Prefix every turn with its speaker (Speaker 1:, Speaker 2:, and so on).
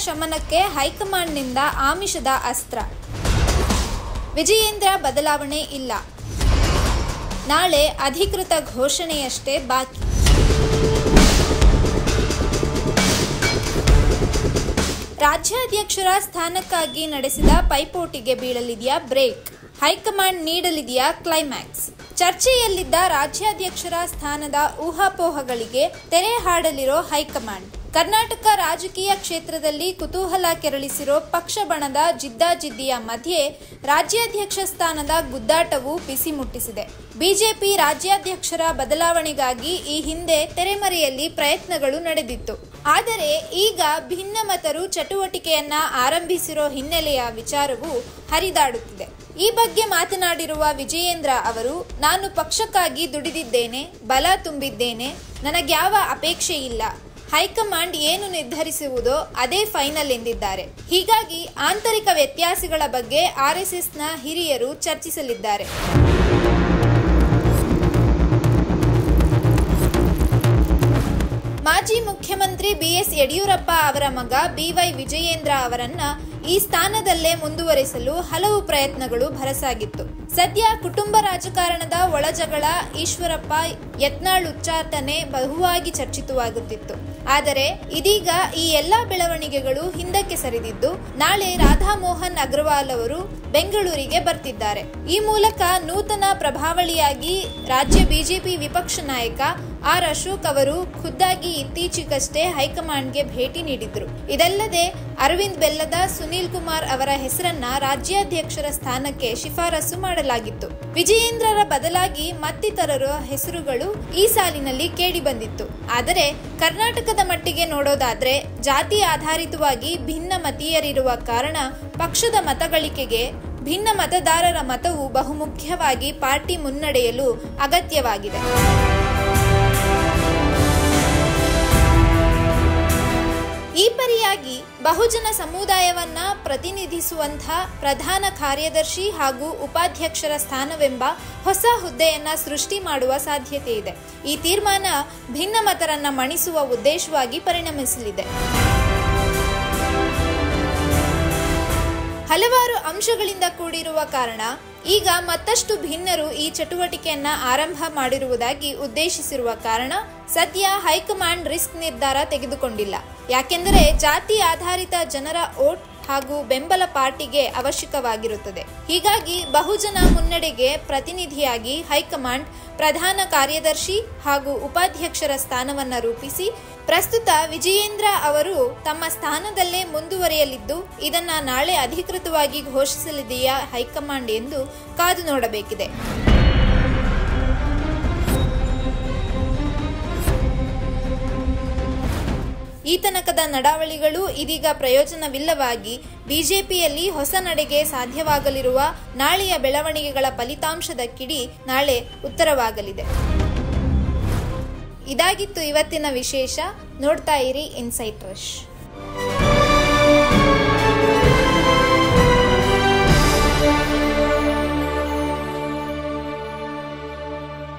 Speaker 1: ಶಮನಕ್ಕೆ ಹೈಕಮಾಂಡ್ನಿಂದ ಆಮಿಷದ ಅಸ್ತ್ರ. ವಿಜಯೇಂದ್ರ ಬದಲಾವಣೆ ಇಲ್ಲ, ನಾಳೆ ಅಧಿಕೃತ ಘೋಷಣೆಯಷ್ಟೇ ಬಾಕಿ. ರಾಜ್ಯಾಧ್ಯಕ್ಷರ ಸ್ಥಾನಕ್ಕಾಗಿ ನಡೆಸಿದ ಪೈಪೋಟಿಗೆ ಬೀಳಲಿದೆಯಾ ಬ್ರೇಕ್? ಹೈಕಮಾಂಡ್ ನೀಡಲಿದೆಯಾ ಕ್ಲೈಮ್ಯಾಕ್ಸ್? ಚರ್ಚೆಯಲ್ಲಿದ್ದ ರಾಜ್ಯಾಧ್ಯಕ್ಷರ ಸ್ಥಾನದ ಊಹಾಪೋಹಗಳಿಗೆ ತೆರೆ ಹಾಡಲಿರೋ ಹೈಕಮಾಂಡ್. ಕರ್ನಾಟಕ ರಾಜಕೀಯ ಕ್ಷೇತ್ರದಲ್ಲಿ ಕುತೂಹಲ ಕೆರಳಿಸಿರೋ ಪಕ್ಷ ಬಣದ ಜಿದ್ದಾಜಿದ್ದಿಯ ಮಧ್ಯೆ ರಾಜ್ಯಾಧ್ಯಕ್ಷ ಸ್ಥಾನದ ಗುದ್ದಾಟವು ಬಿಸಿ ಮುಟ್ಟಿಸಿದೆ. ಬಿಜೆಪಿ ರಾಜ್ಯಾಧ್ಯಕ್ಷರ ಬದಲಾವಣೆಗಾಗಿ ಈ ಹಿಂದೆ ತೆರೆಮರೆಯಲ್ಲಿ ಪ್ರಯತ್ನಗಳು ನಡೆದಿತ್ತು. ಆದರೆ ಈಗ ಭಿನ್ನಮತರು ಚಟುವಟಿಕೆಯನ್ನ ಆರಂಭಿಸಿರೋ ಹಿನ್ನೆಲೆಯ ವಿಚಾರವು ಹರಿದಾಡುತ್ತಿದೆ. ಈ ಬಗ್ಗೆ ಮಾತನಾಡಿರುವ ವಿಜಯೇಂದ್ರ ಅವರು, ನಾನು ಪಕ್ಷಕ್ಕಾಗಿ ದುಡಿದಿದ್ದೇನೆ, ಬಲ ತುಂಬಿದ್ದೇನೆ, ನನಗ್ಯಾವ ಅಪೇಕ್ಷೆ ಇಲ್ಲ. ಹೈಕಮಾಂಡ್ ಏನು ನಿರ್ಧರಿಸುವುದೋ ಅದೇ ಫೈನಲ್ ಎಂದಿದ್ದಾರೆ. ಹೀಗಾಗಿ ಆಂತರಿಕ ವ್ಯತ್ಯಾಸಗಳ ಬಗ್ಗೆ ಆರ್ಎಸ್ಎಸ್ನ ಹಿರಿಯರು ಚರ್ಚಿಸಲಿದ್ದಾರೆ. ಮಾಜಿ ಮುಖ್ಯಮಂತ್ರಿ ಬಿಎಸ್ ಯಡಿಯೂರಪ್ಪ ಅವರ ಮಗ ಬಿವೈ ವಿಜಯೇಂದ್ರ ಅವರನ್ನ ಈ ಸ್ಥಾನದಲ್ಲೇ ಮುಂದುವರಿಸಲು ಹಲವು ಪ್ರಯತ್ನಗಳು ಭರಸಾಗಿತ್ತು. ಸದ್ಯ ಕುಟುಂಬ ರಾಜಕಾರಣದ ಒಳಜಗಳ, ಈಶ್ವರಪ್ಪ ಯತ್ನಾಳ್ ಉಚ್ಚಾಟನೆ ಬಹುವಾಗಿ ಚರ್ಚಿತವಾಗುತ್ತಿತ್ತು. ಆದರೆ ಇದೀಗ ಈ ಎಲ್ಲಾ ಬೆಳವಣಿಗೆಗಳು ಹಿಂದಕ್ಕೆ ಸರಿದಿದ್ದು, ನಾಳೆ ರಾಧಾ ಮೋಹನ್ ಅಗ್ರವಾಲ್ ಅವರು ಬೆಂಗಳೂರಿಗೆ ಬರ್ತಿದ್ದಾರೆ. ಈ ಮೂಲಕ ನೂತನ ಪ್ರಭಾವಳಿಯಾಗಿ ರಾಜ್ಯ ಬಿಜೆಪಿ ವಿಪಕ್ಷ ನಾಯಕ ಆರ್ ಅಶೋಕ್ ಅವರು ಖುದ್ದಾಗಿ ಇತ್ತೀಚೆಗಷ್ಟೇ ಹೈಕಮಾಂಡ್ಗೆ ಭೇಟಿ ನೀಡಿದ್ರು. ಇದಲ್ಲದೆ ಅರವಿಂದ್ ಬೆಲ್ಲದ, ಸುನೀಲ್ ಕುಮಾರ್ ಅವರ ಹೆಸರನ್ನ ರಾಜ್ಯಾಧ್ಯಕ್ಷರ ಸ್ಥಾನಕ್ಕೆ ಶಿಫಾರಸು ಮಾಡಲಾಗಿತ್ತು. ವಿಜಯೇಂದ್ರರ ಬದಲಾಗಿ ಮತ್ತಿತರರ ಹೆಸರುಗಳು ಈ ಸಾಲಿನಲ್ಲಿ ಕೇಳಿ ಬಂದಿತ್ತು. ಆದರೆ ಕರ್ನಾಟಕದ ಮಟ್ಟಿಗೆ ನೋಡೋದಾದ್ರೆ ಜಾತಿ ಆಧಾರಿತವಾಗಿ ಭಿನ್ನ ಮತೀಯರಿರುವ ಕಾರಣ ಪಕ್ಷದ ಮತಗಳಿಕೆಗೆ ಭಿನ್ನ ಮತದಾರರ ಮತವು ಬಹುಮುಖ್ಯವಾಗಿ ಪಾರ್ಟಿ ಮುನ್ನಡೆಯಲು ಅಗತ್ಯವಾಗಿದೆ. ಈ ಪರಿಯಾಗಿ ಬಹುಜನ ಸಮುದಾಯವನ್ನ ಪ್ರತಿನಿಧಿಸುವಂತಹ ಪ್ರಧಾನ ಕಾರ್ಯದರ್ಶಿ ಹಾಗೂ ಉಪಾಧ್ಯಕ್ಷರ ಸ್ಥಾನವೆಂಬ ಹೊಸ ಹುದ್ದೆಯನ್ನ ಸೃಷ್ಟಿ ಮಾಡುವ ಸಾಧ್ಯತೆ ಇದೆ. ಈ ತೀರ್ಮಾನ ಭಿನ್ನಮತರನ್ನ ಮಣಿಸುವ ಉದ್ದೇಶವಾಗಿ ಪರಿಣಮಿಸಲಿದೆ. ಹಲವಾರು ಅಂಶಗಳಿಂದ ಕೂಡಿರುವ ಕಾರಣ ಈಗ ಮತ್ತಷ್ಟು ಭಿನ್ನರು ಈ ಚಟುವಟಿಕೆಯನ್ನ ಆರಂಭ ಮಾಡಿರುವುದಾಗಿ ಉದ್ದೇಶಿಸಿರುವ ಕಾರಣ ಸದ್ಯ ಹೈಕಮಾಂಡ್ ರಿಸ್ಕ್ ನಿರ್ಧಾರ ತೆಗೆದುಕೊಂಡಿಲ್ಲ. ಯಾಕೆಂದರೆ ಜಾತಿ ಆಧಾರಿತ ಜನರ ಓಟ್ ಹಾಗೂ ಬೆಂಬಲ ಪಾರ್ಟಿಗೆ ಅವಶ್ಯಕವಾಗಿರುತ್ತದೆ. ಹೀಗಾಗಿ ಬಹುಜನ ಮುನ್ನಡೆಗೆ ಪ್ರತಿನಿಧಿಯಾಗಿ ಹೈಕಮಾಂಡ್ ಪ್ರಧಾನ ಕಾರ್ಯದರ್ಶಿ ಹಾಗೂ ಉಪಾಧ್ಯಕ್ಷರ ಸ್ಥಾನವನ್ನು ರೂಪಿಸಿ ಪ್ರಸ್ತುತ ವಿಜಯೇಂದ್ರ ಅವರು ತಮ್ಮ ಸ್ಥಾನದಲ್ಲೇ ಮುಂದುವರಿಯಲಿದ್ದು, ಇದನ್ನ ನಾಳೆ ಅಧಿಕೃತವಾಗಿ ಘೋಷಿಸಲಿದೆಯಾ ಹೈಕಮಾಂಡ್ ಎಂದು ಕಾದು ನೋಡಬೇಕಿದೆ. ಈ ತನಕದ ನಡಾವಳಿಗಳು ಇದೀಗ ಪ್ರಯೋಜನವಿಲ್ಲವಾಗಿ ಬಿಜೆಪಿಯಲ್ಲಿ ಹೊಸ ನಡೆಗೆ ಸಾಧ್ಯವಾಗಲಿರುವ ನಾಳೆಯ ಬೆಳವಣಿಗೆಗಳ ಫಲಿತಾಂಶದ ಕಿಡಿ ನಾಳೆ ಉತ್ತರವಾಗಲಿದೆ. ಇದಾಗಿತ್ತು ಇವತ್ತಿನ ವಿಶೇಷ. ನೋಡ್ತಾ ಇರಿ ಇನ್ಸೈಟ್ ರಶ್.